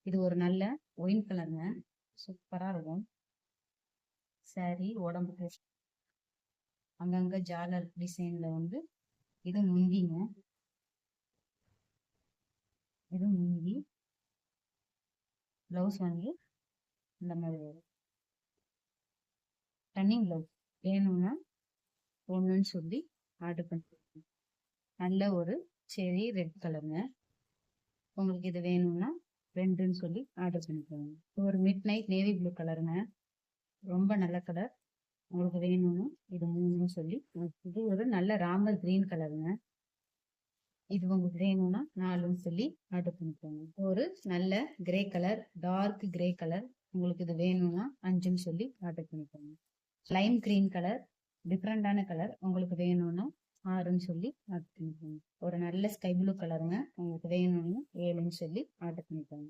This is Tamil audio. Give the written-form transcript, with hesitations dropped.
இது ஒரு நல்ல ஒயின் கலருங்க. சூப்பரா இருக்கும். சாரி உடம்புக்கு அங்கங்க ஜாலர் டிசைன்ல வந்து இது முந்திங்க. இது முந்தி. பிளவுஸ் வந்து இந்த மாதிரி வரும். ரன்னிங் பிளவுஸ் வேணும்னா ஒண்ணுன்னு சொல்லி ஆர்டர் பண்ணிருக்கேன். நல்ல ஒரு செரி ரெட் கலருங்க. உங்களுக்கு இது வேணும்னா ரெண்டுன்னு சொல்லி ஆர்டர் பண்ணிக்கோங்க. ஒரு மிட் நைட் நேவி ப்ளூ கலருங்க. ரொம்ப நல்ல கலர். உங்களுக்கு வேணும்னா இது மூணுன்னு சொல்லி. இது ஒரு நல்ல ராமர் கிரீன் கலருங்க. இது உங்களுக்கு வேணும்னா 4ன்னு சொல்லி ஆர்டர் பண்ணிக்கோங்க. ஒரு நல்ல grey colour, dark grey colour. உங்களுக்கு இது வேணும்னா 5ன்னு சொல்லி ஆர்டர் பண்ணிக்கோங்க. லைம் கிரீன் கலர், டிஃப்ரெண்டான கலர். உங்களுக்கு வேணும்னா 6ன்னு சொல்லி ஆர்டர் பண்ணிக்கோங்க. ஒரு நல்ல ஸ்கை ப்ளூ கலருங்க. உங்களுக்கு வேணும்னா 7ன்னு சொல்லி ஆர்டர் பண்ணிக்கோங்க.